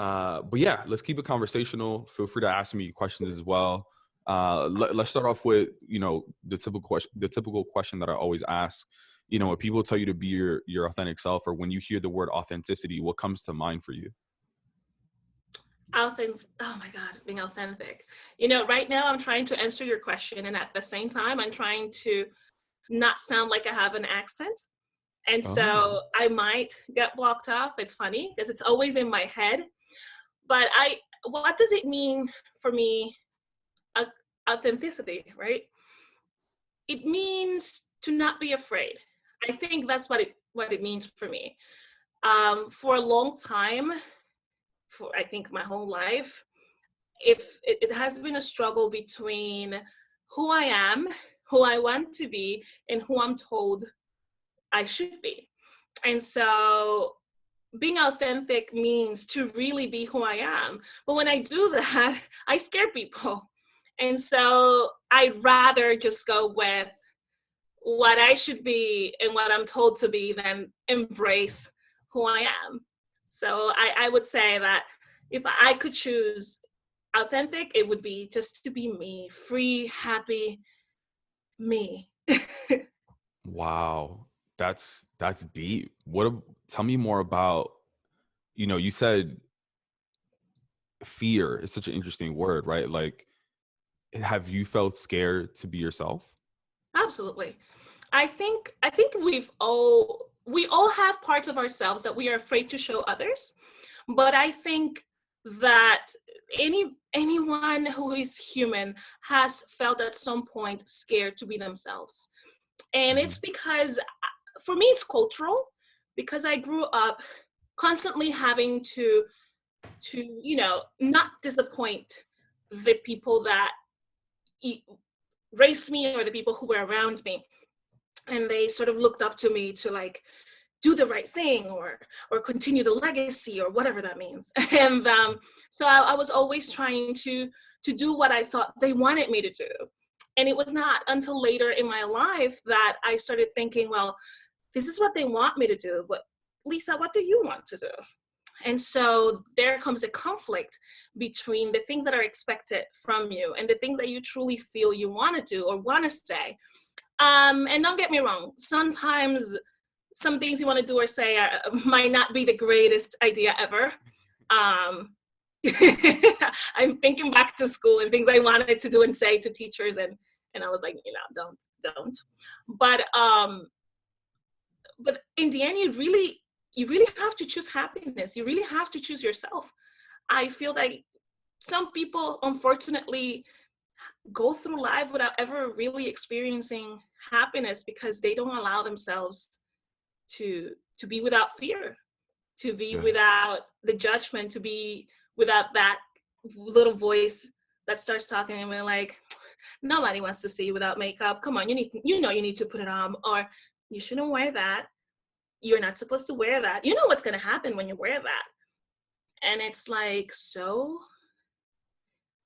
But yeah, let's keep it conversational. Feel free to ask me questions as well. Let's start off with, the typical question that I always ask. When people tell you to be your authentic self, or when you hear the word authenticity, what comes to mind for you? Authentic. Oh my God, being authentic. Right now I'm trying to answer your question, and at the same time, I'm trying to not sound like I have an accent. And Oh, so I might get blocked off. It's funny because it's always in my head. But what does it mean for me? au- Authenticity, right? It means to not be afraid. I think that's what it means for me. For a long time, for I think my whole life, if it has been a struggle between who I am, who I want to be, and who I'm told I should be. And so being authentic means to really be who I am. But when I do that, I scare people. And so I'd rather just go with what I should be and what I'm told to be than embrace who I am. So I would say that if I could choose authentic, it would be just to be me, free, happy, me. wow. That's deep. Tell me more about, you said fear is such an interesting word, right? Like, have you felt scared to be yourself? Absolutely. I think we all have parts of ourselves that we are afraid to show others, but I think that anyone who is human has felt at some point scared to be themselves. And Hmm. it's because for me it's cultural, because I grew up constantly having to not disappoint the people that e- raised me or the people who were around me, and they sort of looked up to me to like do the right thing or continue the legacy or whatever that means. And so I was always trying to do what I thought they wanted me to do. And it was not until later in my life that I started thinking, well, this is what they want me to do, but Lisa, what do you want to do? And so there comes a conflict between the things that are expected from you and the things that you truly feel you want to do or want to say. And don't get me wrong, sometimes some things you want to do or say might not be the greatest idea ever. Um, I'm thinking back to school and things I wanted to do and say to teachers, and I was like, don't. But in the end, you really have to choose happiness. You really have to choose yourself. I feel like some people, unfortunately, go through life without ever really experiencing happiness because they don't allow themselves to be without fear, to be Yeah. without the judgment, to be without that little voice that starts talking and we're like, nobody wants to see you without makeup. Come on, you need to put it on, or you shouldn't wear that. You're not supposed to wear that. You know what's going to happen when you wear that. And it's like, so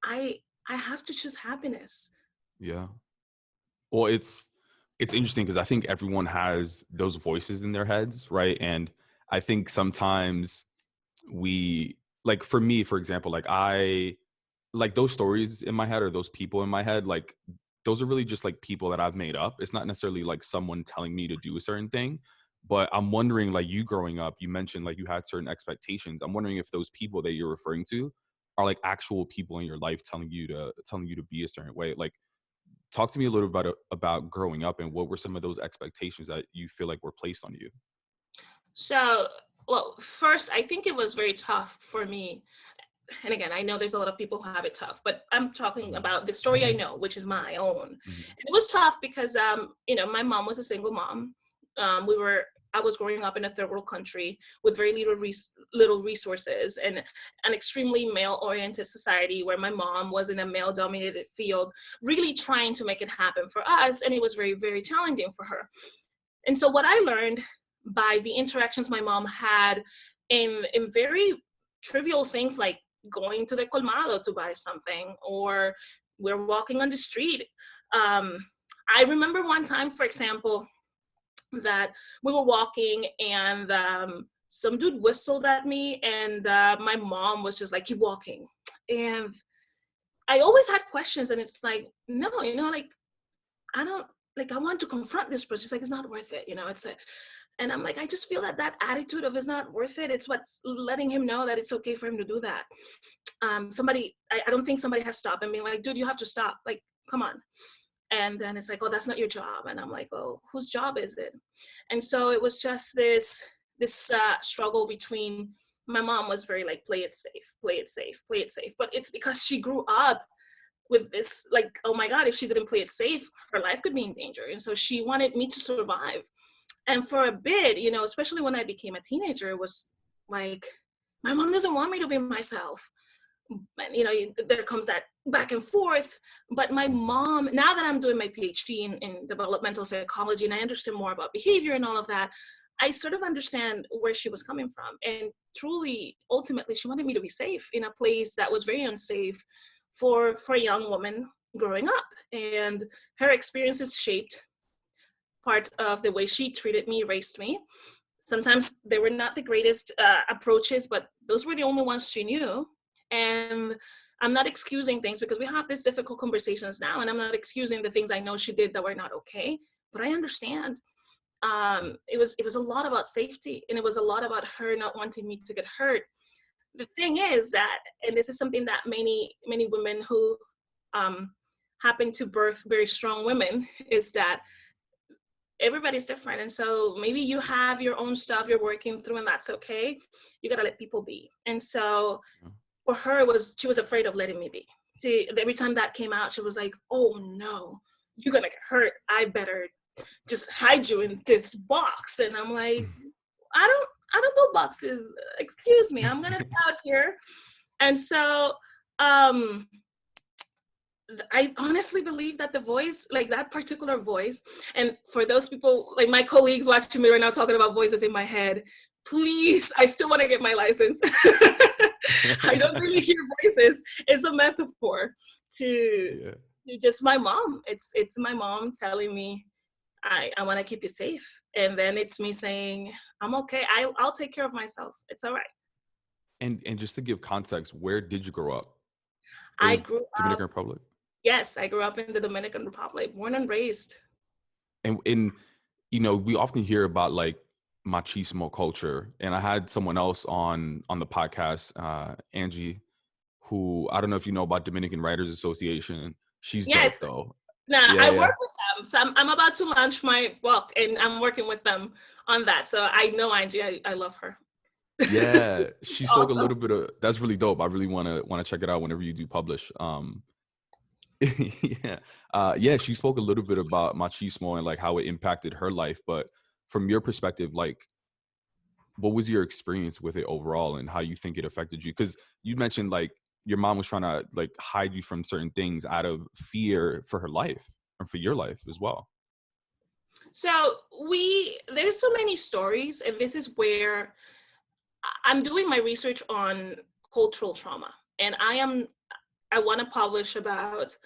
I I have to choose happiness. Yeah. Well, it's interesting because I think everyone has those voices in their heads, right? And I think sometimes we, like, for me, for example, like like those stories in my head, or those people in my head, like those are really just like people that I've made up. It's not necessarily like someone telling me to do a certain thing. But I'm wondering, like, you growing up, you mentioned like you had certain expectations. I'm wondering if those people that you're referring to are like actual people in your life telling you to be a certain way. Like, talk to me a little bit about growing up, and what were some of those expectations that you feel like were placed on you? So, well, first, I think it was very tough for me. And again, I know there's a lot of people who have it tough, but I'm talking Mhm. about the story I know, which is my own. Mhm. And it was tough because, my mom was a single mom. I was growing up in a third world country with very little resources, and an extremely male-oriented society where my mom was in a male-dominated field, really trying to make it happen for us, and it was very, very challenging for her. And so what I learned by the interactions my mom had in very trivial things like going to the colmado to buy something, or we're walking on the street. Um, I remember one time, for example, that we were walking and some dude whistled at me, and my mom was just like, keep walking. And I always had questions, and it's like, no, like, I don't, like, I want to confront this person. She's like, it's not worth it, and I'm like, I just feel that attitude of it's not worth it, it's what's letting him know that it's okay for him to do that. I don't think somebody has stopped and being like, dude, you have to stop, like, come on. And then it's like, oh, that's not your job. And I'm like, oh, whose job is it? And so it was just this struggle between, my mom was very like, play it safe, play it safe, play it safe. But it's because she grew up with this, like, oh my God, if she didn't play it safe, her life could be in danger. And so she wanted me to survive. And for a bit, especially when I became a teenager, it was like, my mom doesn't want me to be myself. And, there comes that back and forth. But my mom, now that I'm doing my PhD in developmental psychology, and I understand more about behavior and all of that, I sort of understand where she was coming from. And truly, ultimately, she wanted me to be safe in a place that was very unsafe for a young woman growing up. And her experiences shaped part of the way she treated me, raised me. Sometimes they were not the greatest approaches, but those were the only ones she knew. And I'm not excusing things, because we have these difficult conversations now, and I'm not excusing the things I know she did that were not okay, but I understand. It was a lot about safety, and it was a lot about her not wanting me to get hurt. The thing is that, and this is something that many women who happen to birth very strong women, is that everybody's different. And so maybe you have your own stuff you're working through, and that's okay. You got to let people be. And so for her, she was afraid of letting me be. See, every time that came out, she was like, oh no, you're going to get hurt. I better just hide you in this box. And I'm like, I don't know boxes. Excuse me, I'm going to be out here. And so, I honestly believe that the voice, like that particular voice, and for those people, like my colleagues watching me right now talking about voices in my head, please, I still want to get my license. I don't really hear voices. It's a metaphor to just my mom. It's my mom telling me, I want to keep you safe. And then it's me saying, I'm okay. I'll take care of myself. It's all right. And just to give context, where did you grow up? I grew up Dominican Republic? Yes, I grew up in the Dominican Republic, born and raised. And we often hear about like machismo culture, and I had someone else on the podcast, Angie, who, I don't know if you know about Dominican Writers Association. She's dope though. I work with them. So I'm about to launch my book, and I'm working with them on that. So I know Angie. I love her. Yeah, she spoke a little bit of, that's really dope. I really want to check it out whenever you do publish. She spoke a little bit about machismo and like how it impacted her life. But from your perspective, like, what was your experience with it overall, and how you think it affected you? Because you mentioned like your mom was trying to like hide you from certain things out of fear for her life and for your life as well. So there's so many stories, and this is where I'm doing my research on cultural trauma, and I want to publish about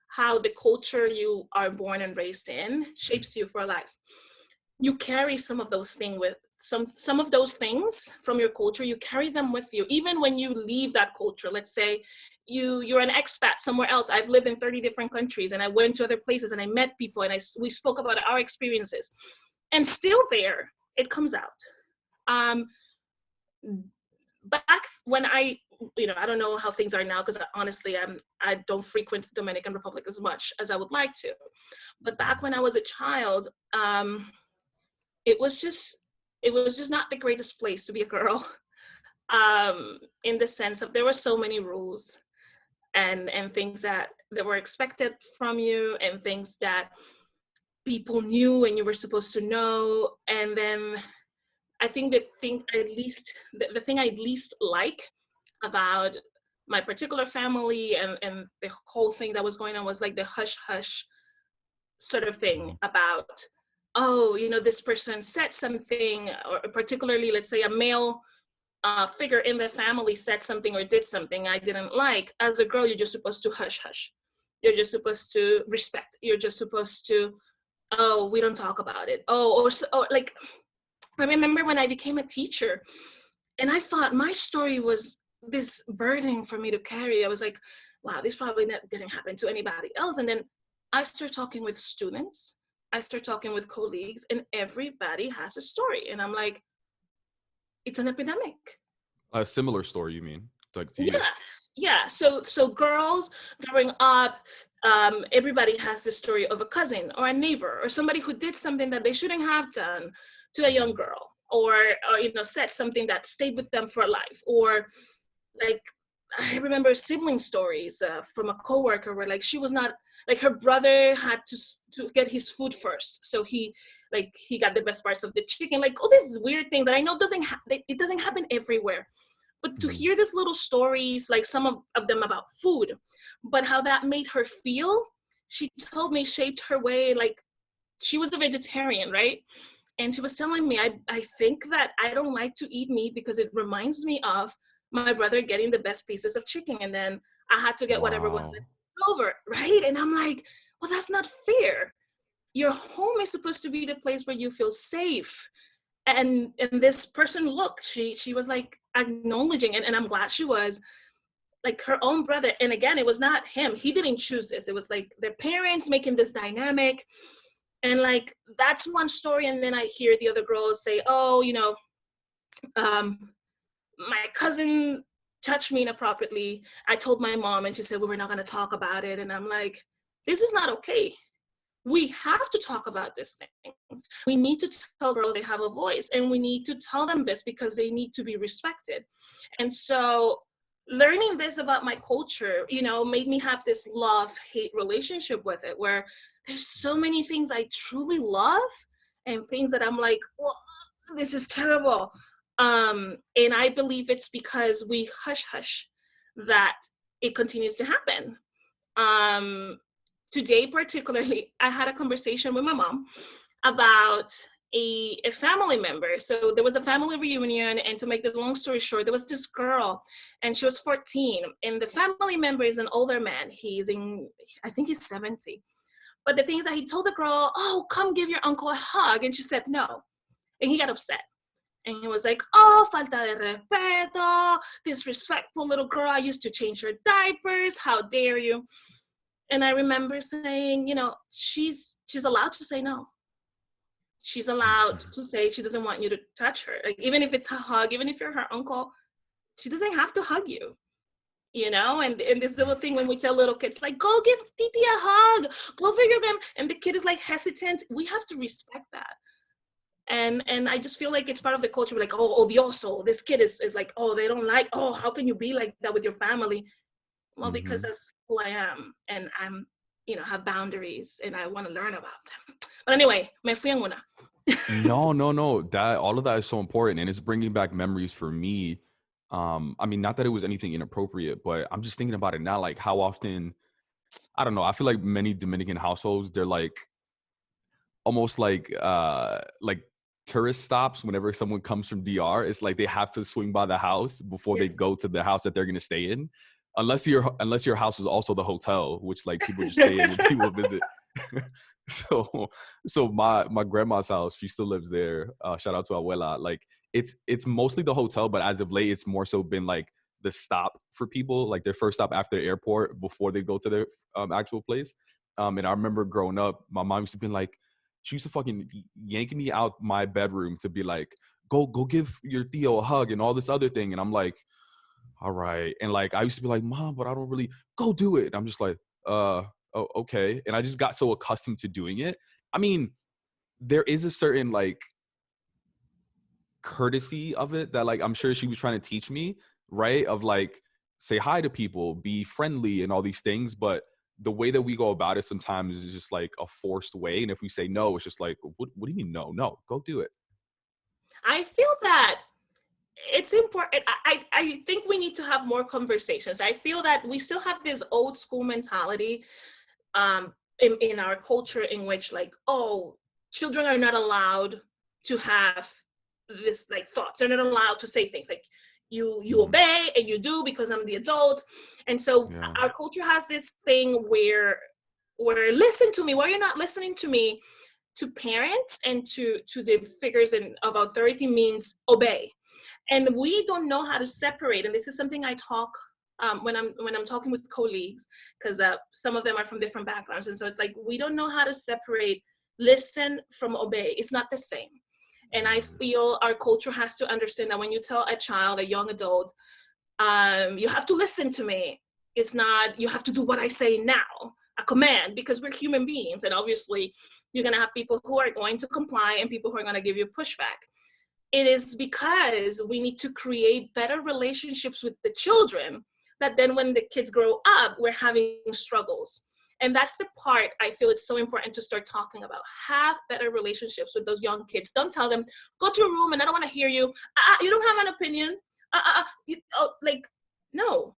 how the culture you are born and raised in shapes you for life. You carry some of those things with some of those things from your culture. You carry them with you, even when you leave that culture. Let's say you're an expat somewhere else. I've lived in 30 different countries, and I went to other places, and I met people, and we spoke about our experiences, and still there, it comes out. Back when I don't know how things are now, because honestly, I don't frequent Dominican Republic as much as I would like to. But back when I was a child, it was just not the greatest place to be a girl. In the sense of, there were so many rules and things that were expected from you, and things that people knew and you were supposed to know. And then I think the thing I least like about my particular family and the whole thing that was going on was like the hush hush sort of thing about, oh, this person said something, or particularly, let's say a male figure in the family said something or did something I didn't like. As a girl, you're just supposed to hush hush. You're just supposed to respect. You're just supposed to, oh, we don't talk about it. Oh, or like, I remember when I became a teacher and I thought my story was this burden for me to carry. I was like, wow, this probably didn't happen to anybody else. And then I started talking with students, I started talking with colleagues, and everybody has a story. And I'm like, it's an epidemic. A similar story, you mean? Like to you? Yes, yeah. So girls growing up, everybody has the story of a cousin or a neighbor or somebody who did something that they shouldn't have done to a young girl, or said something that stayed with them for life. Or like, I remember sibling stories from a coworker where like she was not, like, her brother had to get his food first, so he got the best parts of the chicken. Like all these weird things that I know it doesn't happen everywhere. But to hear these little stories, like some of them about food, but how that made her feel, she told me shaped her way. Like, she was a vegetarian, right? And she was telling me, I think that I don't like to eat meat because it reminds me of my brother getting the best pieces of chicken, and then I had to get whatever was left over, right? And I'm like, well, that's not fair. Your home is supposed to be the place where you feel safe. And this person, look, she was like acknowledging, and I'm glad she was, like, her own brother. And again, it was not him, he didn't choose this, it was like their parents making this dynamic. And like, that's one story. And then I hear the other girls say, oh, my cousin touched me inappropriately, I told my mom and she said, well, we're not going to talk about it. And I'm like, this is not okay. We have to talk about these things. We need to tell girls they have a voice, and we need to tell them this because they need to be respected. And so learning this about my culture, made me have this love-hate relationship with it, where there's so many things I truly love and things that I'm like, oh, this is terrible. And I believe it's because we hush that it continues to happen. Today, particularly, I had a conversation with my mom about a family member. So there was a family reunion, and to make the long story short, there was this girl, and she was 14, and the family member is an older man. I think he's 70. But the thing is that he told the girl, oh, come give your uncle a hug. And she said no. And he got upset. And he was like, oh, falta de respeto, disrespectful little girl. I used to change her diapers. How dare you? And I remember saying, she's allowed to say no. She's allowed to say she doesn't want you to touch her. Like, even if it's a hug, even if you're her uncle, she doesn't have to hug you. And this little thing when we tell little kids, like, go give Titi a hug, go for your grandma, and the kid is like hesitant. We have to respect that. And I just feel like it's part of the culture. We're like, oh, odioso. This kid is like, oh, they don't like, oh, how can you be like that with your family? Well, because that's who I am, and I'm, have boundaries, and I want to learn about them. But anyway, me fui en una. No. That all of that is so important, and it's bringing back memories for me. I mean, not that it was anything inappropriate, but I'm just thinking about it now. Like, how often, I don't know. I feel like many Dominican households, they're like almost like tourist stops. Whenever someone comes from DR, it's like they have to swing by the house before they go to the house that they're going to stay in. Unless your house is also the hotel, which like people just stay in and people visit. So my grandma's house, she still lives there. Shout out to Abuela. Like it's mostly the hotel, but as of late, it's more so been like the stop for people, like their first stop after the airport before they go to their actual place. And I remember growing up, my mom used to be like, she used to fucking yank me out my bedroom to be like, go give your Theo a hug and all this other thing. And I'm like, all right. And like, I used to be like, Mom, but I don't really, go do it. And I'm just like, oh, okay. And I just got so accustomed to doing it. I mean, there is a certain like courtesy of it that like, I'm sure she was trying to teach me, right? Of like, say hi to people, be friendly and all these things. But the way that we go about it sometimes is just like a forced way. And if we say no, it's just like, what do you mean? No, go do it. I feel that it's important. I think we need to have more conversations. I feel that we still have this old school mentality in our culture in which like, oh, children are not allowed to have this like thoughts. They're not allowed to say things like you obey and you do because I'm the adult. And so our culture has this thing where listen to me. Why are you not listening to me? to parents and to the figures of authority means obey. And we don't know how to separate. And this is something I talk when I'm talking with colleagues, because some of them are from different backgrounds. And so it's like, we don't know how to separate listen from obey. It's not the same. And I feel our culture has to understand that when you tell a child, a young adult, you have to listen to me, it's not, you have to do what I say now, a command, because we're human beings. And obviously you're going to have people who are going to comply and people who are going to give you pushback. It is because we need to create better relationships with the children that then when the kids grow up, we're having struggles. And that's the part I feel it's so important to start talking about. Have better relationships with those young kids. Don't tell them, go to your room and I don't want to hear you. You don't have an opinion. No.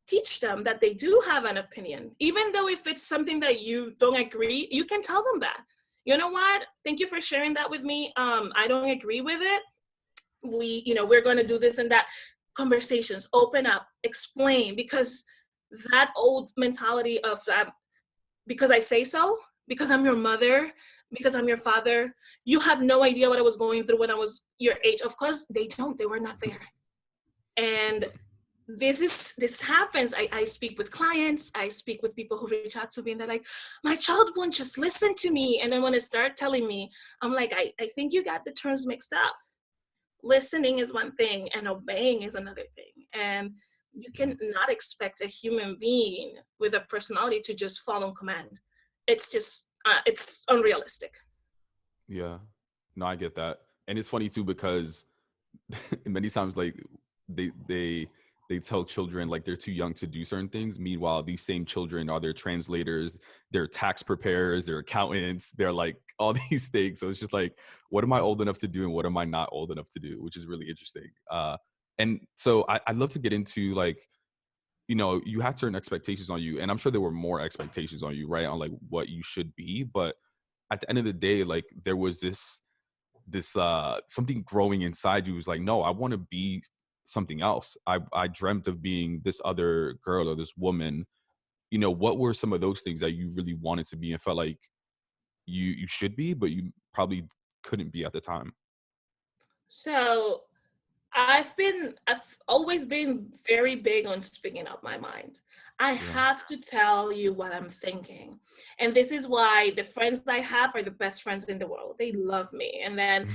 Teach them that they do have an opinion. Even though if it's something that you don't agree, you can tell them that. You know what? Thank you for sharing that with me. I don't agree with it. We're going to do this and that. Conversations, open up, explain, because that old mentality of because I say so, because I'm your mother, because I'm your father, you have no idea what I was going through when I was your age. Of course they don't, they were not there. And this happens. I speak with clients, I speak with people who reach out to me and they're like, my child won't just listen to me. And then when they start telling me, I'm like, I think you got the terms mixed up. Listening is one thing and obeying is another thing. And you can not expect a human being with a personality to just follow command. It's just, it's unrealistic. Yeah, no, I get that. And it's funny too, because many times like they tell children like they're too young to do certain things. Meanwhile, these same children are their translators, they're tax preparers, they're accountants, they're like all these things. So it's just like, what am I old enough to do and what am I not old enough to do, which is really interesting. And so I'd love to get into like, you had certain expectations on you, and I'm sure there were more expectations on you, right? On like what you should be. But at the end of the day, like there was this something growing inside you was like, no, I want to be something else. I dreamt of being this other girl or this woman. What were some of those things that you really wanted to be and felt like you should be, but you probably couldn't be at the time? So I've always been very big on speaking up my mind. I have to tell you what I'm thinking. And this is why the friends I have are the best friends in the world. They love me. And then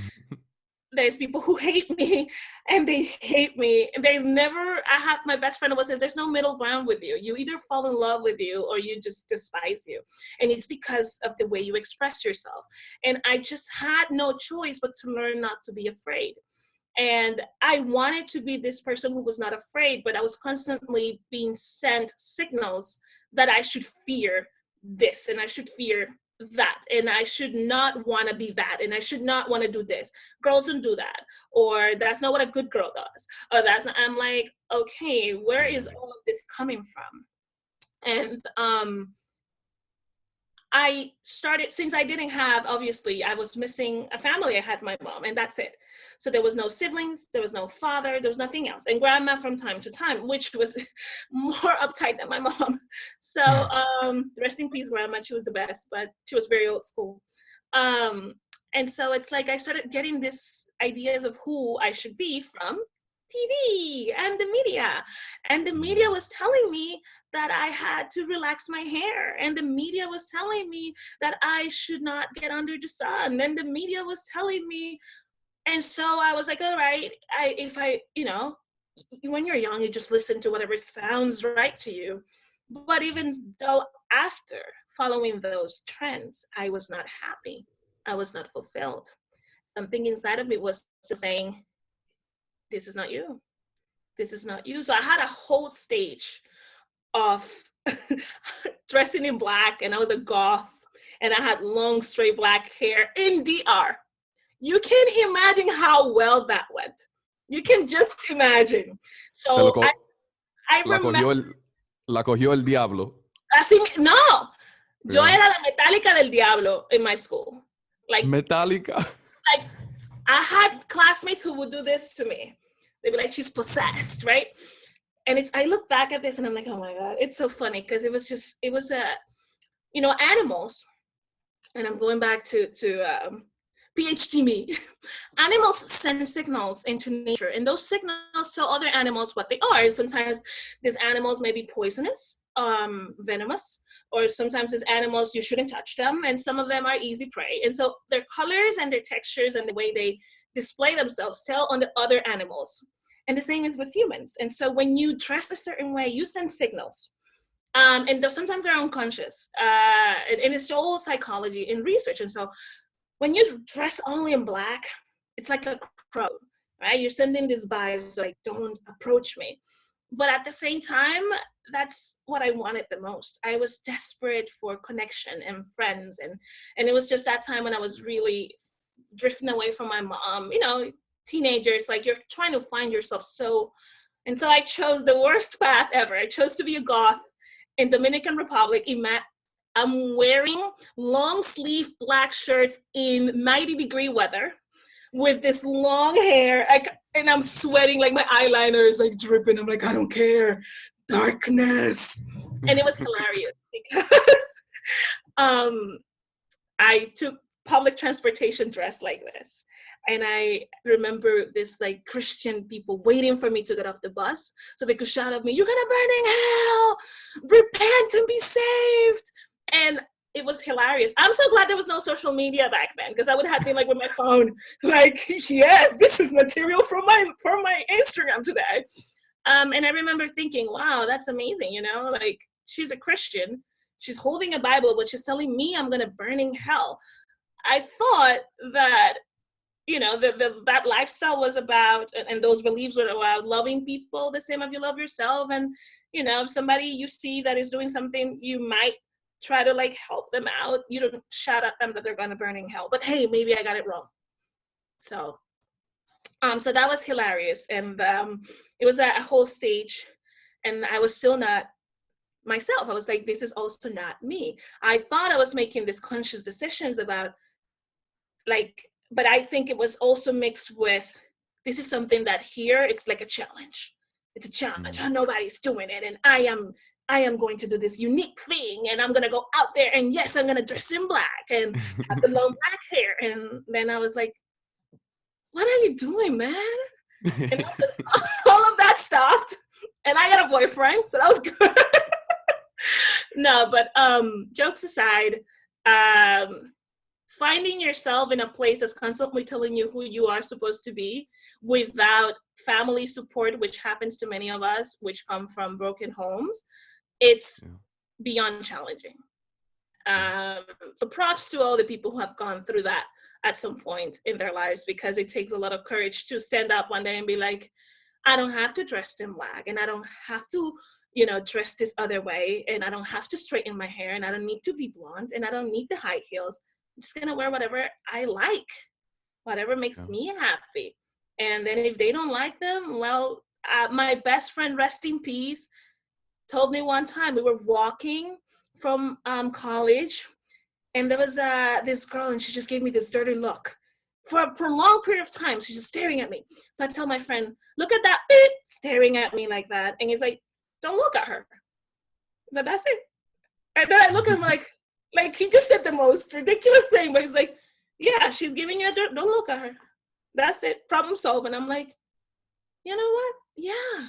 there's people who hate me and they hate me. My best friend always says, there's no middle ground with you. You either fall in love with you or you just despise you. And it's because of the way you express yourself. And I just had no choice but to learn not to be afraid. And I wanted to be this person who was not afraid, but I was constantly being sent signals that I should fear this and I should fear that, and I should not want to be that, and I should not want to do this. Girls don't do that, or that's not what a good girl does, or I'm like, okay, where is all of this coming from? And I started, since I didn't have, obviously, I was missing a family. I had my mom, and that's it. So there was no siblings, there was no father, there was nothing else. And grandma from time to time, which was more uptight than my mom. So rest in peace, grandma. She was the best, but she was very old school. And so it's like I started getting these ideas of who I should be from TV and the media. And the media was telling me that I had to relax my hair. And the media was telling me that I should not get under the sun. And the media was telling me. And so I was like, all right, when you're young, you just listen to whatever sounds right to you. But even though after following those trends, I was not happy. I was not fulfilled. Something inside of me was just saying, this is not you. This is not you. So I had a whole stage of dressing in black, and I was a goth, and I had long, straight black hair in DR. You can imagine how well that went. You can just imagine. So I remember. La cogió el diablo. Así, no. Yo era la metálica del diablo in my school. Like Metallica. Like I had classmates who would do this to me. They'd be like, she's possessed, right? And I look back at this and I'm like, oh my God, it's so funny because it was animals and I'm going back to PhD me. Animals send signals into nature, and those signals tell other animals what they are. Sometimes these animals may be poisonous, venomous, or sometimes these animals you shouldn't touch them, and some of them are easy prey. And so their colors and their textures and the way they display themselves tell on the other animals. And the same is with humans. And so when you dress a certain way, you send signals. And sometimes they're unconscious. And it's all psychology and research. And so when you dress all in black, it's like a crow, right? You're sending this vibe, so like, don't approach me. But at the same time, that's what I wanted the most. I was desperate for connection and friends. And it was just that time when I was really drifting away from my mom, teenagers, like you're trying to find yourself. And so I chose the worst path ever. I chose to be a goth in Dominican Republic. I'm wearing long sleeve black shirts in 90-degree weather with this long hair, and I'm sweating, like my eyeliner is like dripping. I'm like, I don't care, darkness. And it was hilarious because I took public transportation dressed like this. And I remember this like Christian people waiting for me to get off the bus so they could shout at me, "You're gonna burn in hell, repent and be saved." And it was hilarious. I'm so glad there was no social media back then, because I would have been like with my phone, like, yes, this is material from my Instagram today. And I remember thinking, wow, that's amazing. Like, she's a Christian, she's holding a Bible, but she's telling me I'm gonna burn in hell. I thought that that lifestyle was about, and those beliefs were about loving people the same as you love yourself. And if somebody you see that is doing something, you might try to like help them out. You don't shout at them that they're gonna burn in hell, but hey, maybe I got it wrong. So that was hilarious. And it was a whole stage, and I was still not myself. I was like, this is also not me. I thought I was making these conscious decisions about but I think it was also mixed with, this is something that here it's like a challenge. It's a challenge. Nobody's doing it, and I am going to do this unique thing, and I'm gonna go out there, and yes, I'm gonna dress in black and have the long black hair. And then I was like, what are you doing, man? And all of that stopped, and I got a boyfriend, so that was good. No, but jokes aside, finding yourself in a place that's constantly telling you who you are supposed to be without family support, which happens to many of us, which come from broken homes, it's beyond challenging. So props to all the people who have gone through that at some point in their lives, because it takes a lot of courage to stand up one day and be like, I don't have to dress in black, and I don't have to dress this other way, and I don't have to straighten my hair, and I don't need to be blonde, and I don't need the high heels. I'm just gonna wear whatever I like, whatever makes me happy. And then if they don't like them, well, my best friend, rest in peace, told me one time, we were walking from college, and there was this girl, and she just gave me this dirty look for a long period of time. She's just staring at me. So I tell my friend, look at that bitch staring at me like that. And he's like, don't look at her. He's like, that's it. And then I look at him like he just said the most ridiculous thing, but he's like, yeah, she's giving you a dirt, don't look at her. That's it, problem solved. And I'm like, you know what? Yeah,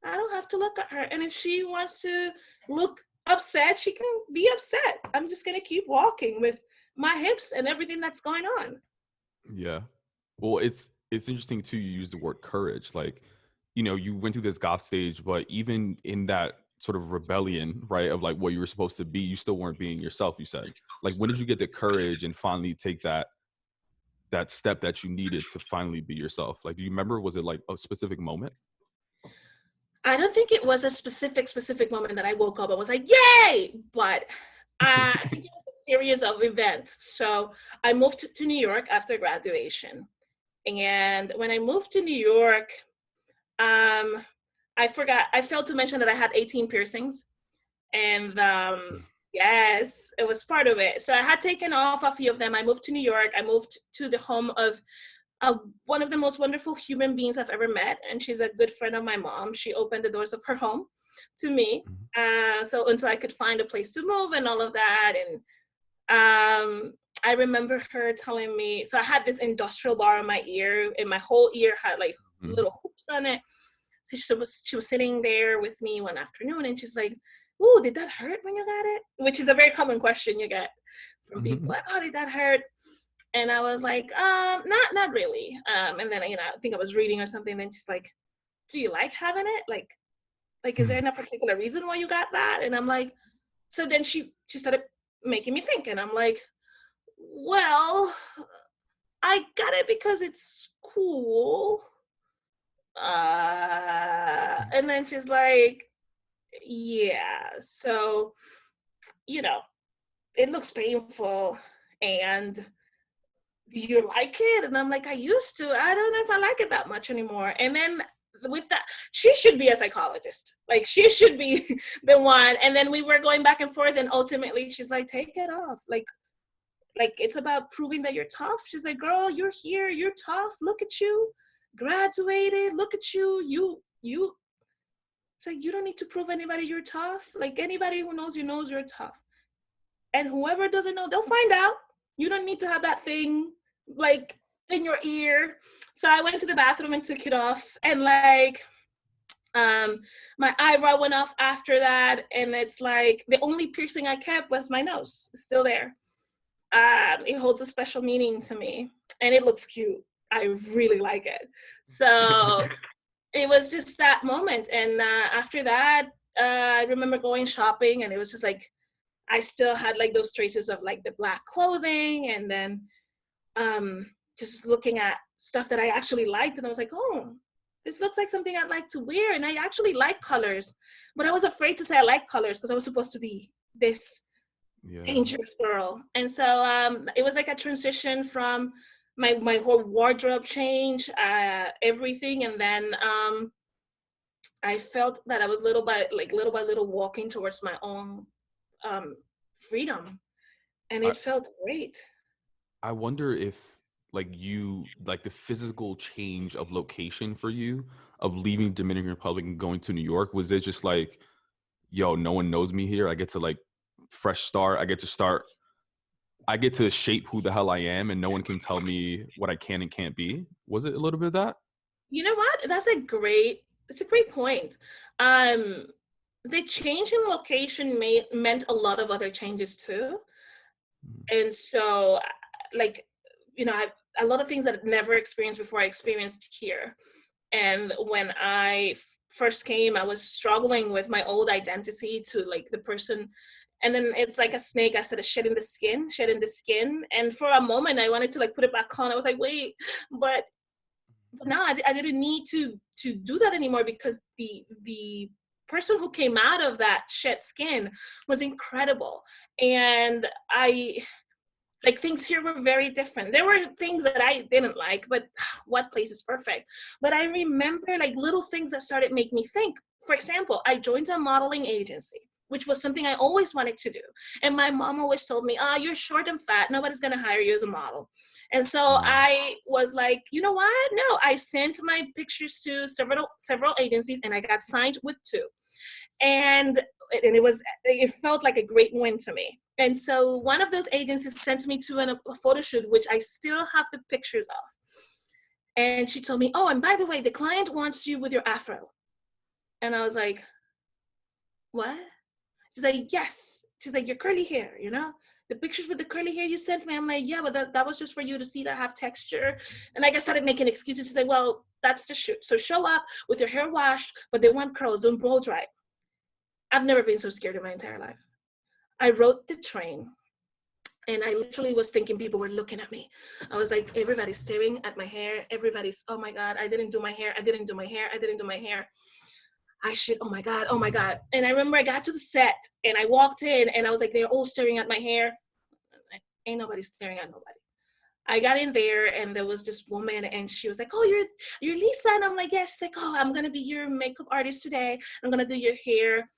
I don't have to look at her. And if she wants to look upset, she can be upset. I'm just gonna keep walking with my hips and everything that's going on. Yeah. Well, it's interesting too, you use the word courage. Like, you went through this goth stage, but even in that sort of rebellion, right, of like what you were supposed to be, you still weren't being yourself, you said. Like, when did you get the courage and finally take that step that you needed to finally be yourself? Like, do you remember, was it like a specific moment? I don't think it was a specific moment that I woke up and was like, yay! But I think it was a series of events. So I moved to New York after graduation. And when I moved to New York, I failed to mention that I had 18 piercings. And yes, it was part of it. So I had taken off a few of them. I moved to New York. I moved to the home of one of the most wonderful human beings I've ever met. And she's a good friend of my mom. She opened the doors of her home to me. So until I could find a place to move and all of that. And I remember her telling me, so I had this industrial bar in my ear, and my whole ear had like Mhm. little hoops on it. So she was sitting there with me one afternoon, and she's like, "Ooh, did that hurt when you got it?" Which is a very common question you get from people, Mhm. like, "Oh, did that hurt?" And I was like, not really." And then, I think I was reading or something. And then she's like, "Do you like having it? Like, is there any particular reason why you got that?" And I'm like, so then she started making me think, and I'm like, well, I got it because it's cool. And then she's like, yeah, so, you know, it looks painful, and do you like it? And I'm like, I used to. I don't know if I like it that much anymore. And then with that, she should be a psychologist. Like, she should be the one. And then we were going back and forth, and ultimately she's like, take it off. Like it's about proving that you're tough. She's like, girl, you're here, you're tough. Look at you, graduated. Look at you. You. It's like, you don't need to prove anybody you're tough. Like, anybody who knows you knows you're tough. And whoever doesn't know, they'll find out. You don't need to have that thing like in your ear. So I went to the bathroom and took it off, and like my eyebrow went off after that, and it's like the only piercing I kept was my nose. It's still there. It holds a special meaning to me, and it looks cute. I really like it. So it was just that moment. And after that, I remember going shopping, and it was just like I still had like those traces of like the black clothing, and then just looking at stuff that I actually liked, and I was like, oh, this looks like something I'd like to wear. And I actually like colors, but I was afraid to say I like colors because I was supposed to be this Yeah. dangerous girl. And so it was like a transition from my whole wardrobe change, everything. And then I felt that I was little by little walking towards my own um, freedom, and I it felt great. I wonder if like the physical change of location for you of leaving Dominican Republic and going to New York, was it just like, yo, no one knows me here. I get to like fresh start. I get to shape who the hell I am, and no one can tell me what I can and can't be. Was it a little bit of that? You know what? That's a great point. Um, the change in location meant a lot of other changes too. And so, like, a lot of things that I'd never experienced before I experienced here. And when I first came, I was struggling with my old identity to like the person. And then it's like a snake. I started shedding the skin. And for a moment, I wanted to like put it back on. I was like, wait, but now I didn't need to do that anymore, because the person who came out of that shed skin was incredible. And I like, things here were very different. There were things that I didn't like, but what place is perfect? But I remember like little things that started make me think. For example, I joined a modeling agency, which was something I always wanted to do. And my mom always told me, oh, you're short and fat. Nobody's going to hire you as a model. And so Yeah. I was like, you know what? No, I sent my pictures to several agencies, and I got signed with two. And it felt like a great win to me. And so one of those agencies sent me to a photo shoot, which I still have the pictures of. And she told me, oh, and by the way, the client wants you with your afro. And I was like, what? She's like, yes. She's like, your curly hair, the pictures with the curly hair you sent me. I'm like, yeah, but that was just for you to see that I have texture. And I started making excuses. She's like, well, that's the shoot. So show up with your hair washed, but they want curls, don't blow dry. I've never been so scared in my entire life. I rode the train, and I literally was thinking people were looking at me. I was like, everybody's staring at my hair. Everybody's, oh my God, I didn't do my hair. I didn't do my hair. I didn't do my hair. I should, oh my God, oh my God. And I remember I got to the set, and I walked in, and I was like, they're all staring at my hair. Ain't nobody staring at nobody. I got in there, and there was this woman, and she was like, oh, you're Lisa. And I'm like, yes. Like, oh, I'm going to be your makeup artist today. I'm going to do your hair.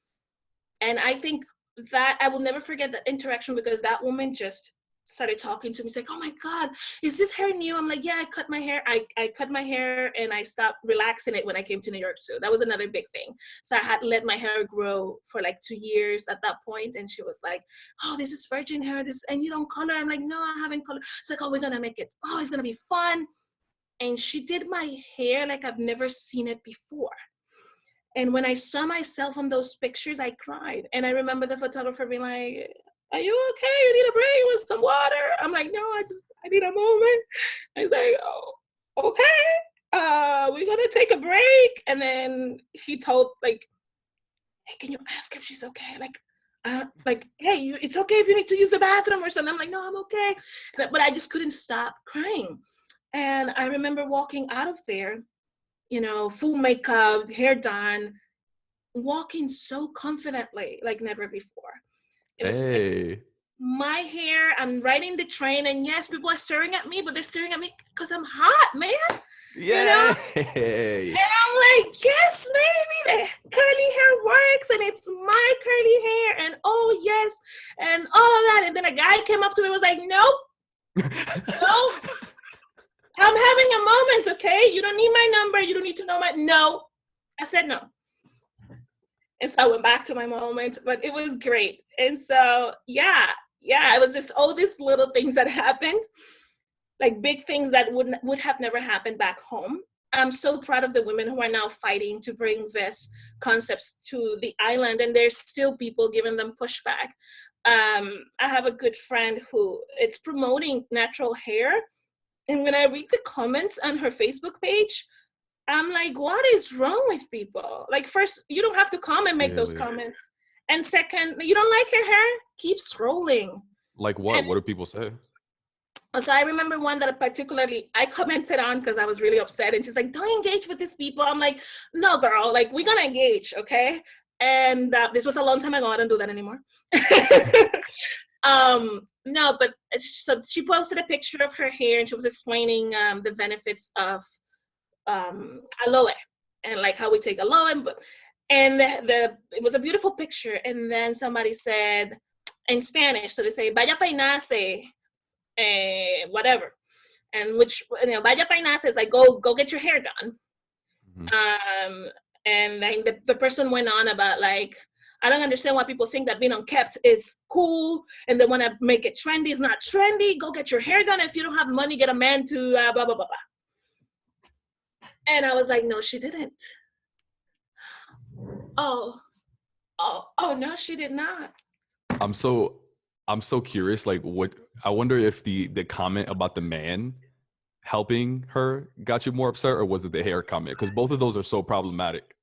And I think that I will never forget that interaction, because that woman just started talking to me. He's like, oh my God, is this hair new? I'm like, yeah, I cut my hair. I cut my hair and I stopped relaxing it when I came to New York too. That was another big thing. So I had let my hair grow for like 2 years at that point. And she was like, oh, this is virgin hair. And you don't color. I'm like, no, I haven't colored. It's like, oh, we're going to make it. Oh, it's going to be fun. And she did my hair like I've never seen it before. And when I saw myself on those pictures, I cried. And I remember the photographer being like, are you okay? You need a break with some water? I'm like, no, I need a moment. He's like, oh, okay. We're going to take a break. And then he told, like, hey, can you ask her if she's okay? Like, hey, it's okay if you need to use the bathroom or something. I'm like, no, I'm okay. But I just couldn't stop crying. And I remember walking out of there, you know, full makeup, hair done, walking so confidently like never before. It was just like, my hair, I'm riding the train, and yes, people are staring at me, but they're staring at me because I'm hot, man. Yeah. You know? And I'm like, yes, baby, the curly hair works, and it's my curly hair, and oh, yes, and all of that. And then a guy came up to me and was like, nope, nope. I'm having a moment, okay? You don't need my number. You don't need to know no. I said no. And so I went back to my moment, but it was great. And so, yeah, it was just all these little things that happened, like big things that would have never happened back home. I'm so proud of the women who are now fighting to bring this concepts to the island, and there's still people giving them pushback. I have a good friend who it's promoting natural hair. And when I read the comments on her Facebook page, I'm like, what is wrong with people? Like, first, you don't have to come and make those comments. And second, you don't like your hair? Keep scrolling. Like what? And what do people say? So I remember one that I commented on because I was really upset. And she's like, don't engage with these people. I'm like, no, girl, like, we're going to engage, okay? And this was a long time ago. I don't do that anymore. No, but so she posted a picture of her hair, and she was explaining the benefits of aloe, and like how we take aloe, and it was a beautiful picture. And then somebody said in Spanish, so they say vaya peinarse, whatever, and which, you know, vaya peinarse is like go get your hair done. Mm-hmm. And then the person went on about like, I don't understand why people think that being unkept is cool and they want to make it trendy. It's not trendy. Go get your hair done. If you don't have money, get a man to blah, blah, blah, blah. And I was like, no, she didn't. Oh, no, she did not. I'm so curious. Like, I wonder if the comment about the man helping her got you more upset, or was it the hair comment? Because both of those are so problematic.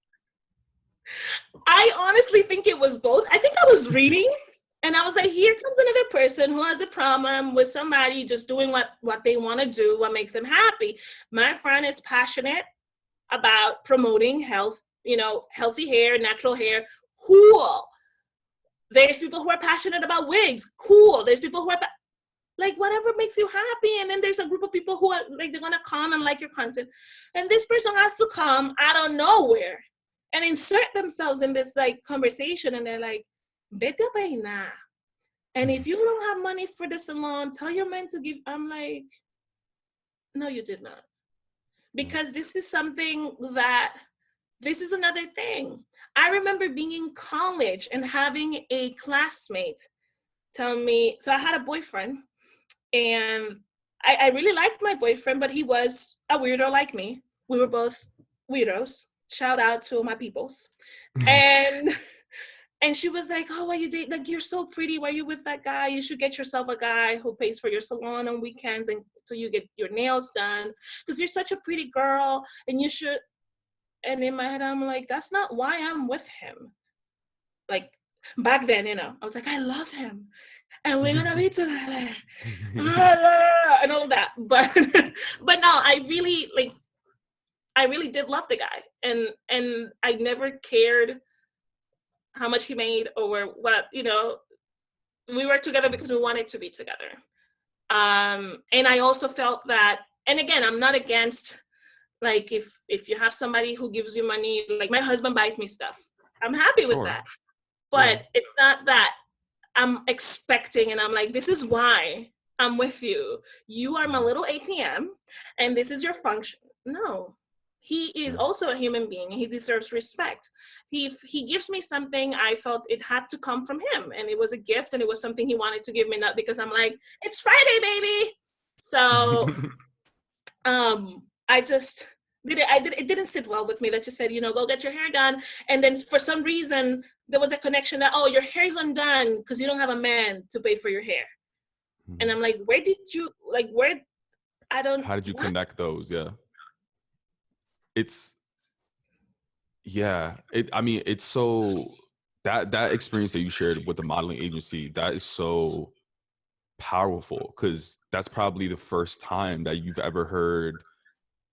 I honestly think it was both. I think I was reading and I was like, here comes another person who has a problem with somebody just doing what they want to do, what makes them happy. My friend is passionate about promoting health, you know, healthy hair, natural hair. Cool. There's people who are passionate about wigs. Cool. There's people who are like, whatever makes you happy. And then there's a group of people who are like, they're going to come and like your content. And this person has to come out of nowhere and insert themselves in this like conversation, and they're like, vete a peinar. And if you don't have money for the salon, tell your man to give. I'm like, no, you did not. Because this is something this is another thing. I remember being in college and having a classmate tell me, so I had a boyfriend, and I really liked my boyfriend, but he was a weirdo like me. We were both weirdos. Shout out to my peoples. And she was like, oh, why you date? Like, you're so pretty. Why are you with that guy? You should get yourself a guy who pays for your salon on weekends and so you get your nails done. Because you're such a pretty girl and you should. And in my head, I'm like, that's not why I'm with him. Like, back then, you know, I was like, I love him. And we're going to be together. And all of that. But no, I really did love the guy, and I never cared how much he made or what, you know. We were together because we wanted to be together. And I also felt that, and again, I'm not against, like, if you have somebody who gives you money, like my husband buys me stuff, I'm happy with that. But it's not that I'm expecting and I'm like, this is why I'm with you. You are my little ATM, and this is your function. No, he is Yeah. also a human being. He deserves respect. He gives me something, I felt it had to come from him, and it was a gift, and it was something he wanted to give me, not because I'm like, it's Friday, baby. So I just it didn't sit well with me that you said, go get your hair done, and then for some reason there was a connection that, oh, your hair is undone because you don't have a man to pay for your hair. And I'm like, where did you, like, where, I don't, How did you what? connect those? Yeah. It's, yeah. I mean, it's so, that experience that you shared with the modeling agency, that is so powerful, because that's probably the first time that you've ever heard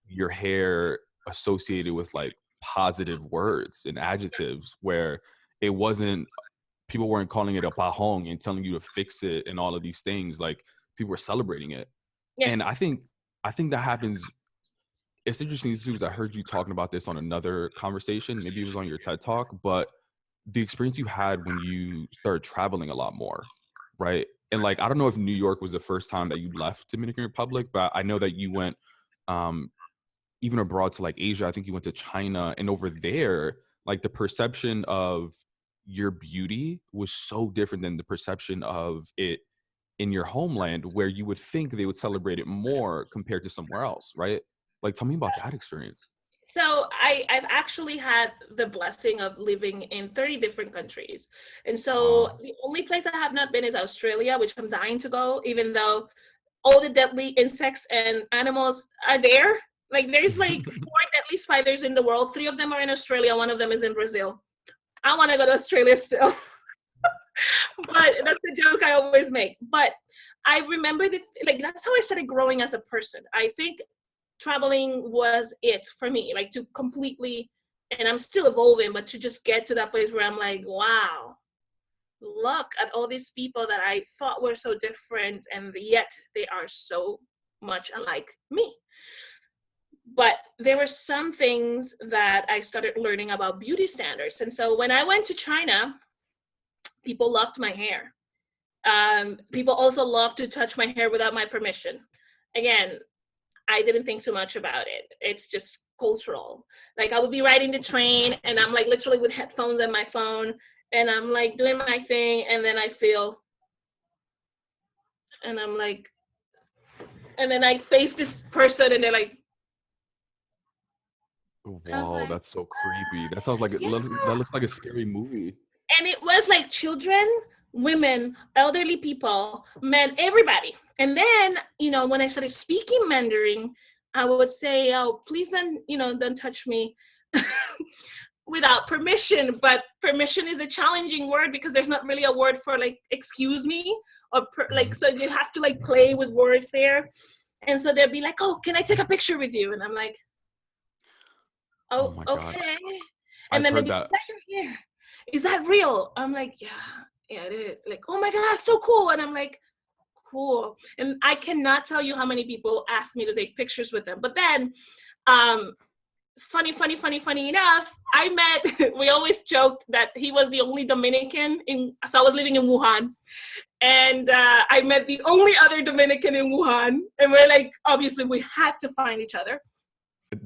your hair associated with like positive words and adjectives, where it wasn't, people weren't calling it a pajong and telling you to fix it and all of these things. Like, people were celebrating it. And I Yes. think that happens. It's interesting too, because I heard you talking about this on another conversation, maybe it was on your TED talk, but the experience you had when you started traveling a lot more, right? And like, I don't know if New York was the first time that you left Dominican Republic, but I know that you went um even abroad to like Asia. I think you went to China, and over there, like the perception of your beauty was so different than the perception of it in your homeland, where you would think they would celebrate it more compared to somewhere else, right? Like, tell me about that experience. So I've actually had the blessing of living in 30 different countries. And so Wow. the only place I have not been is Australia, which I'm dying to go, even though all the deadly insects and animals are there. Like, there's like 4 deadly spiders in the world. 3 of them are in Australia. 1 of them is in Brazil. I want to go to Australia still. But that's the joke I always make. But I remember this, like, that's how I started growing as a person. I think traveling was it for me, like, to completely, and I'm still evolving, but to just get to that place where I'm like, wow, look at all these people that I thought were so different, and yet they are so much unlike me. But there were some things that I started learning about beauty standards. And so when I went to China, people loved my hair. People also loved to touch my hair without my permission. Again, I didn't think too much about it. It's just cultural. Like, I would be riding the train and I'm like literally with headphones and my phone, and I'm like doing my thing, and then I feel, and I'm like, and then I face this person and they're like, I'm Wow, like, that's so creepy. That sounds like yeah. that looks like a scary movie. And it was like children, women, elderly people, men, everybody. And then, when I started speaking Mandarin, I would say, oh, please don't touch me without permission. But permission is a challenging word because there's not really a word for like, excuse me, or like, so you have to like play with words there. And so they'd be like, oh, can I take a picture with you? And I'm like, Oh oh, my God. okay. And I've then they'd heard be like, that. is that your hair? Is that real? I'm like, yeah, it is. Like, oh my God, so cool. And I'm like, cool. And I cannot tell you how many people ask me to take pictures with them. But then, funny enough, I met, we always joked that he was the only Dominican so I was living in Wuhan. And I met the only other Dominican in Wuhan. And we're like, obviously we had to find each other.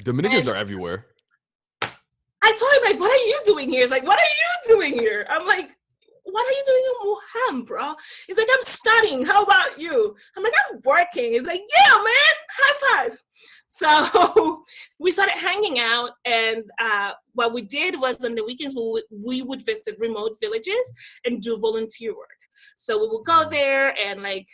Dominicans And are everywhere. I told him, like, what are you doing here? He's like, what are you doing here? I'm like, what are you doing in Wuhan, bro? He's like, I'm studying. How about you? I'm like, I'm working. He's like, yeah, man, high five. So we started hanging out, and what we did was on the weekends, we would visit remote villages and do volunteer work. So we would go there and like,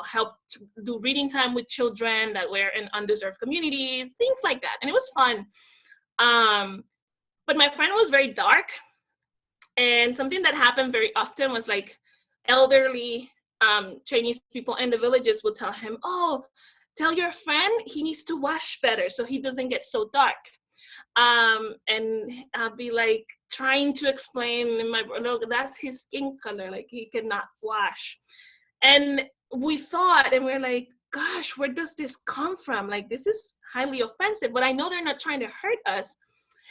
help to do reading time with children that were in undeserved communities, things like that. And it was fun. But my friend was very dark. And something that happened very often was like elderly Chinese people in the villages would tell him, oh, tell your friend he needs to wash better so he doesn't get so dark. And I'll be like trying to explain, look, that's his skin color, like he cannot wash. And we thought, and we're like, gosh, where does this come from? Like, this is highly offensive, but I know they're not trying to hurt us.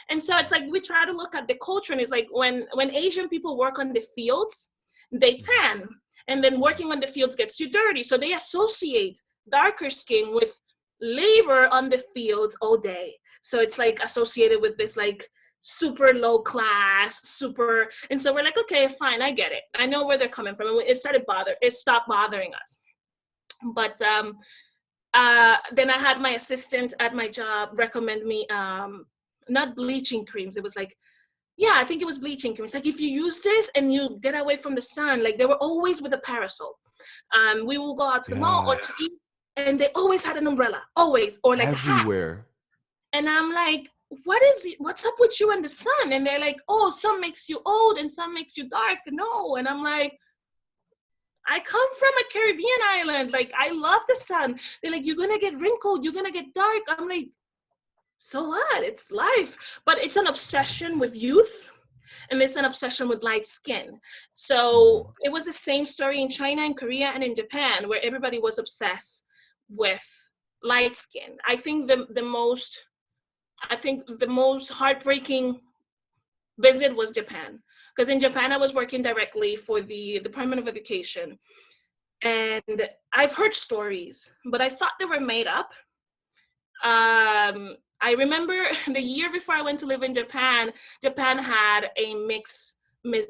And so it's like we try to look at the culture, and it's like when Asian people work on the fields, they tan. And then working on the fields gets you dirty. So they associate darker skin with labor on the fields all day. So it's like associated with this like super low class, super, and so we're like, okay, fine, I get it. I know where they're coming from. And it stopped bothering us. But then I had my assistant at my job recommend me not bleaching creams. It was like, yeah, I think it was bleaching cream. It's like, if you use this and you get away from the sun, like they were always with a parasol. We will go out to the mall or to eat, and they always had an umbrella, always, or like everywhere. A hat. And I'm like, what's up with you and the sun? And they're like, oh, sun makes you old and sun makes you dark. No. And I'm like, I come from a Caribbean island. Like, I love the sun. They're like, you're going to get wrinkled. You're going to get dark. I'm like, so what? It's life. But it's an obsession with youth, and it's an obsession with light skin. So it was the same story in China and Korea and in Japan, where everybody was obsessed with light skin. I think the most heartbreaking visit was Japan, because in Japan I was working directly for the Department of Education, and I've heard stories, but I thought they were made up. I remember the year before I went to live in Japan, Japan had a Miss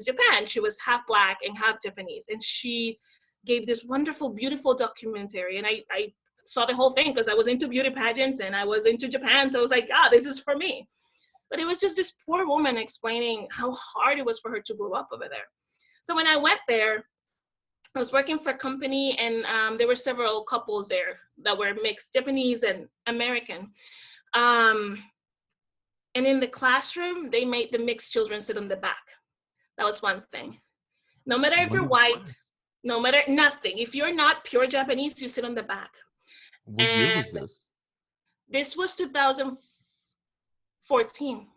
Japan. She was half Black and half Japanese. And she gave this wonderful, beautiful documentary. And I saw the whole thing because I was into beauty pageants and I was into Japan. So I was like, this is for me. But it was just this poor woman explaining how hard it was for her to grow up over there. So when I went there, I was working for a company, and there were several couples there that were mixed, Japanese and American. And in the classroom, they made the mixed children sit on the back. That was one thing. No matter if you're white, no matter nothing. If you're not pure Japanese, you sit on the back. What year was this? This was 2014.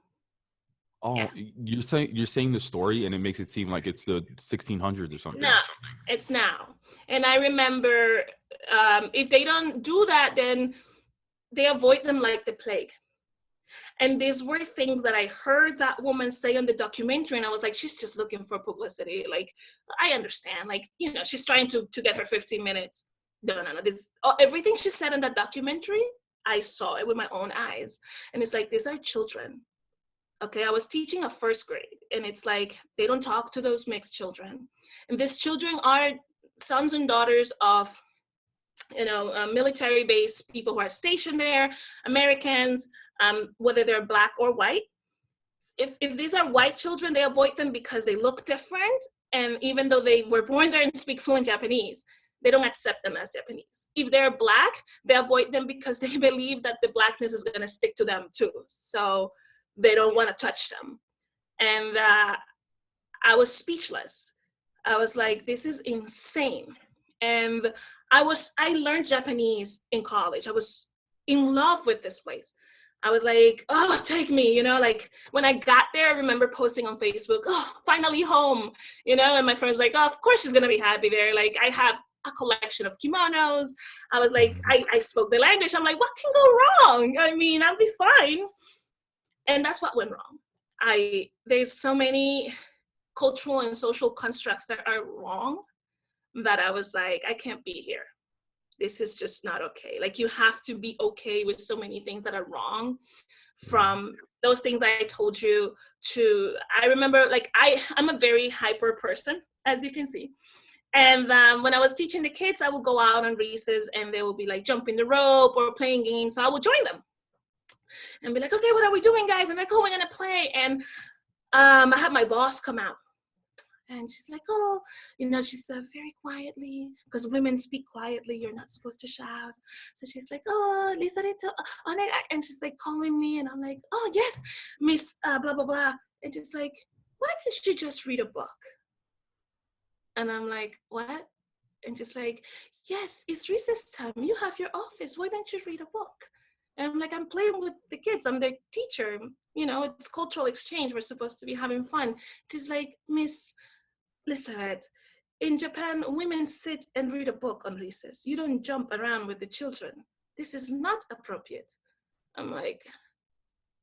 Oh, yeah. You're saying the story, and it makes it seem like it's the 1600s or something. No, it's now. And I remember, if they don't do that, then they avoid them like the plague. And these were things that I heard that woman say on the documentary, and I was like, she's just looking for publicity. Like, I understand. Like, she's trying to get her 15 minutes. No. Everything she said in that documentary, I saw it with my own eyes. And it's like, these are children. Okay, I was teaching a first grade, and it's like, they don't talk to those mixed children. And these children are sons and daughters of, military-based people who are stationed there, Americans, whether they're Black or white. If these are white children, they avoid them because they look different. And even though they were born there and speak fluent Japanese, they don't accept them as Japanese. If they're Black, they avoid them because they believe that the Blackness is going to stick to them too. So they don't want to touch them. And I was speechless. I was like, this is insane. And I learned Japanese in college. I was in love with this place. I was like, oh, take me, like when I got there, I remember posting on Facebook, oh, finally home, and my friend's like, oh, of course she's going to be happy there. Like, I have a collection of kimonos. I was like, I spoke the language. I'm like, what can go wrong? I mean, I'll be fine. And that's what went wrong. There's so many cultural and social constructs that are wrong that I was like, I can't be here. This is just not okay. Like, you have to be okay with so many things that are wrong, from those things I told you to, I remember, like, I'm a very hyper person, as you can see. And when I was teaching the kids, I would go out on recess and they would be like jumping the rope or playing games. So I would join them and be like, okay, what are we doing, guys? And they're going in to play. And I had my boss come out. And she's like, oh, she said very quietly, because women speak quietly. You're not supposed to shout. So she's like, oh, Lissarette, and she's like calling me. And I'm like, oh, yes, Miss blah, blah, blah. And she's like, why didn't you just read a book? And I'm like, what? And she's like, yes, it's recess time. You have your office. Why don't you read a book? And I'm like, I'm playing with the kids. I'm their teacher. It's cultural exchange. We're supposed to be having fun. She's like, Miss Lissarette, in Japan, women sit and read a book on recess. You don't jump around with the children. This is not appropriate. I'm like,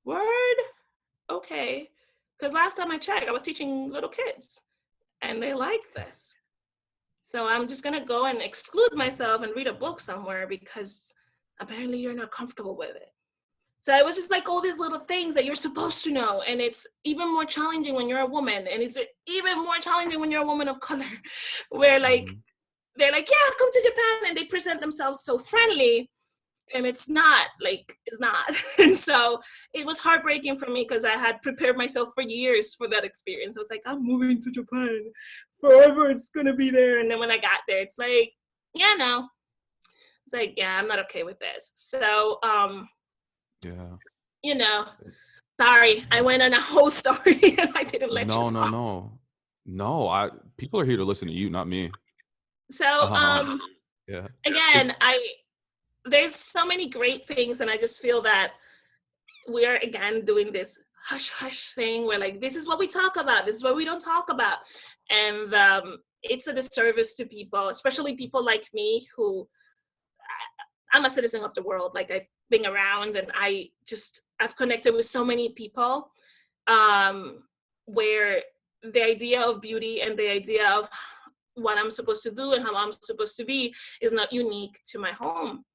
word? Okay. Because last time I checked, I was teaching little kids. and they like this. So I'm just going to go and exclude myself and read a book somewhere because apparently you're not comfortable with it. So it was just like all these little things that you're supposed to know. And it's even more challenging when you're a woman. And it's even more challenging when you're a woman of color, where like, they're like, yeah, come to Japan. And they present themselves so friendly. And it's not. And so it was heartbreaking for me because I had prepared myself for years for that experience. I was like, I'm moving to Japan forever. It's going to be there. And then when I got there, it's like, yeah, no. It's like, yeah, I'm not okay with this. So, you know, sorry, I went on a whole story and I didn't let you talk. No, people are here to listen to you, not me. So, again, there's so many great things, and I just feel that we are, again, doing this hush-hush thing where, like, this is what we talk about, this is what we don't talk about. And it's a disservice to people, especially people like me who, I'm a citizen of the world. Like, I've been around, and I've connected with so many people where the idea of beauty and the idea of what I'm supposed to do and how I'm supposed to be is not unique to my home.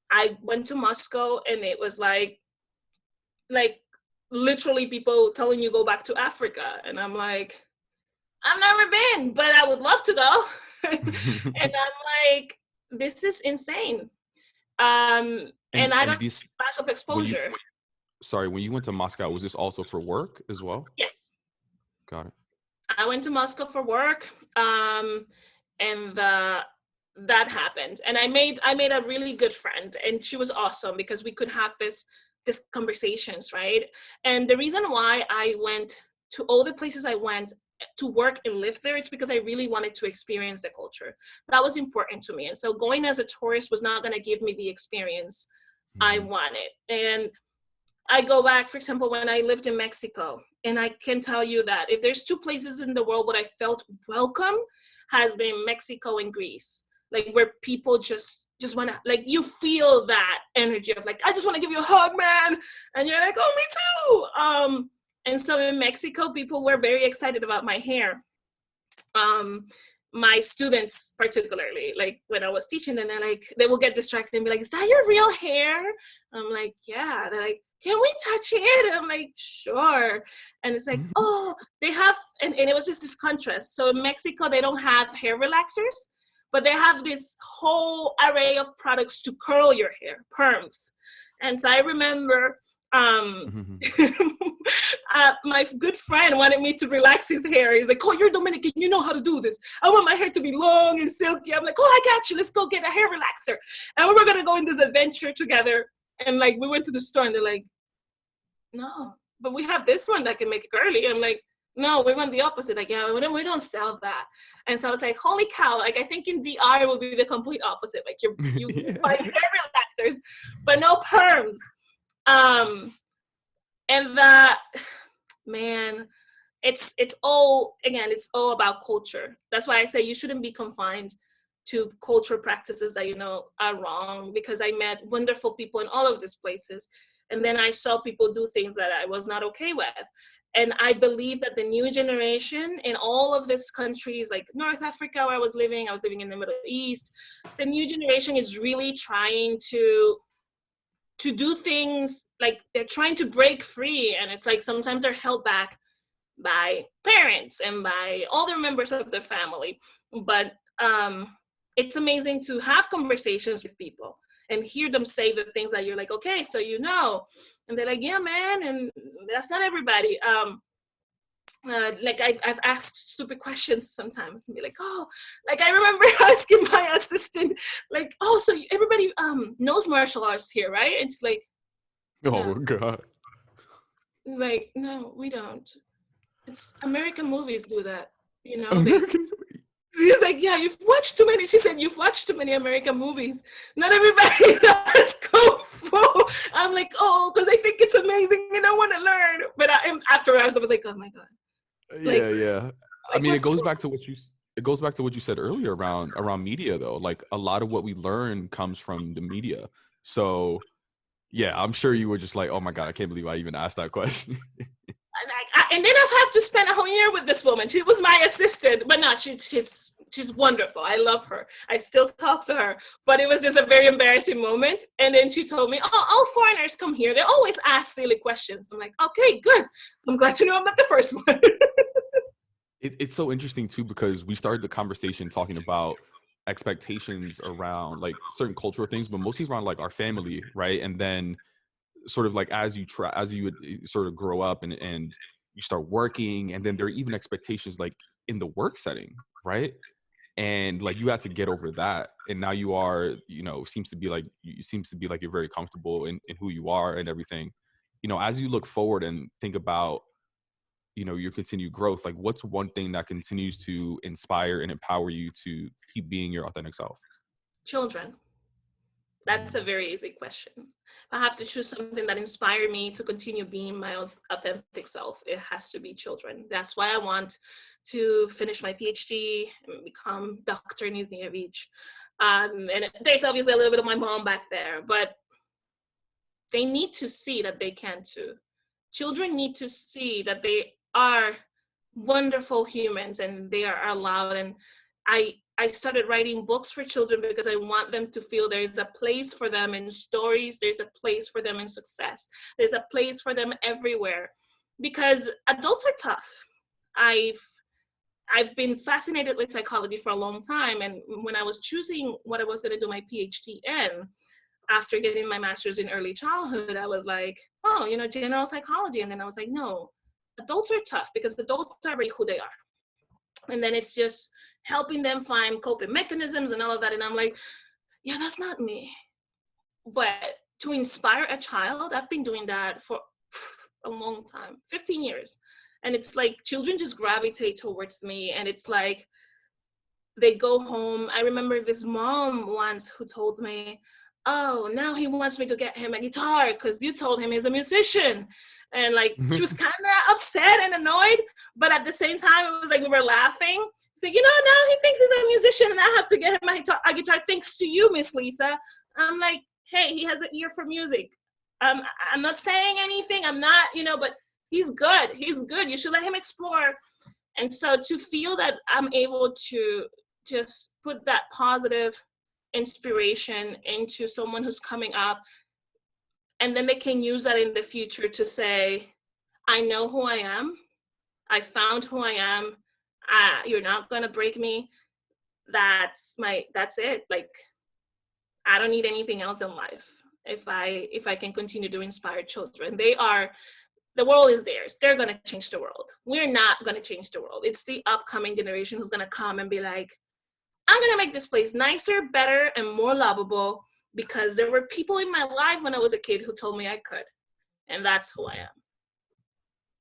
I went to Moscow, and it was like literally people telling you go back to Africa. And I'm like, I've never been, but I would love to go. And I'm like, this is insane. And I got lack of exposure. When you went to Moscow, was this also for work as well? Yes. Got it. I went to Moscow for work. And that happened, and I made a really good friend, and she was awesome because we could have this conversations, right? And the reason why I went to all the places I went to work and live there, it's because I really wanted to experience the culture. That was important to me. And so going as a tourist was not going to give me the experience I wanted. And I go back, for example, when I lived in Mexico, and I can tell you that if there's two places in the world where I felt welcome, has been Mexico and Greece. Like, where people just want to, like, you feel that energy of like, I just want to give you a hug, man. And you're like, oh, me too. And so in Mexico, people were very excited about my hair. My students particularly, like when I was teaching them, they will get distracted and be like, is that your real hair? I'm like, yeah. They're like, can we touch it? And I'm like, sure. And it's like, oh, they have, and it was just this contrast. So in Mexico, they don't have hair relaxers, but they have this whole array of products to curl your hair, perms. And so I remember my good friend wanted me to relax his hair. He's like, oh, you're Dominican, you know how to do this. I want my hair to be long and silky. I'm like, oh, I got you. Let's go get a hair relaxer. And we were going to go on this adventure together. And like, we went to the store and they're like, no, but we have this one that can make it curly. I'm like, no, we went the opposite. Like, yeah, we don't sell that. And so I was like, holy cow. Like, I think in DR will be the complete opposite. Like, you buy hair relaxers, but no perms. And that, man, it's all about culture. That's why I say you shouldn't be confined to cultural practices that, are wrong, because I met wonderful people in all of these places. And then I saw people do things that I was not okay with. And I believe that the new generation in all of these countries, like North Africa, where I was living in the Middle East, the new generation is really trying to do things, like they're trying to break free. And it's like sometimes they're held back by parents and by other members of the family. But it's amazing to have conversations with people and hear them say the things that you're like, okay, so and they're like, yeah, man, and that's not everybody. Like I've asked stupid questions sometimes and be like, oh, like I remember asking my assistant, like, oh, so everybody knows martial arts here, right? And it's like, oh God. It's like, no, we don't. It's American movies do that, She's like, yeah, you've watched too many. She said, you've watched too many American movies. Not everybody does Kung Fu. I'm like, oh, because I think it's amazing and I want to learn. But afterwards, I was like, oh my God. Yeah. I mean, it goes back to what you said earlier around media, though. Like, a lot of what we learn comes from the media. So, yeah, I'm sure you were just like, oh my God, I can't believe I even asked that question. And then I've had to spend a whole year with this woman. She was my assistant, but not, she's wonderful. I love her. I still talk to her, but it was just a very embarrassing moment. And then she told me, oh, all foreigners come here. They always ask silly questions. I'm like, okay, good. I'm glad to know I'm not the first one. It's so interesting too, because we started the conversation talking about expectations around like certain cultural things, but mostly around like our family, right? And then sort of like as you would sort of grow up and you start working, and then there are even expectations like in the work setting, right? And like you had to get over that, and now you are, seems to be like you're very comfortable in who you are and everything. As you look forward and think about your continued growth, like what's one thing that continues to inspire and empower you to keep being your authentic self? Children. That's a very easy question. If I have to choose something that inspired me to continue being my authentic self, it has to be children. That's why I want to finish my PhD and become Dr. Nisnevich. And there's obviously a little bit of my mom back there, but they need to see that they can too. Children need to see that they are wonderful humans and they are allowed. And I started writing books for children because I want them to feel there's a place for them in stories, there's a place for them in success, there's a place for them everywhere. Because adults are tough. I've been fascinated with psychology for a long time, and when I was choosing what I was going to do my PhD in, after getting my master's in early childhood, I was like, oh, general psychology. And then I was like, no, adults are tough because adults are really who they are. And then it's just helping them find coping mechanisms and all of that. And I'm like, yeah, that's not me. But to inspire a child, I've been doing that for a long time, 15 years. And it's like children just gravitate towards me. And it's like they go home. I remember this mom once who told me, oh, now he wants me to get him a guitar because you told him he's a musician. And like, she was kind of upset and annoyed, but at the same time, it was like we were laughing. So, now he thinks he's a musician and I have to get him a guitar thanks to you, Miss Lisa. I'm like, hey, he has an ear for music. I'm not saying anything. I'm not, but he's good. He's good. You should let him explore. And so to feel that I'm able to just put that positive inspiration into someone who's coming up, and then they can use that in the future to say, I know who I am. I found who I am. You're not going to break me. That's it. Like, I don't need anything else in life. If I can continue to inspire children, the world is theirs. They're going to change the world. We're not going to change the world. It's the upcoming generation who's going to come and be like, I'm going to make this place nicer, better, and more lovable because there were people in my life when I was a kid who told me I could. And that's who I am.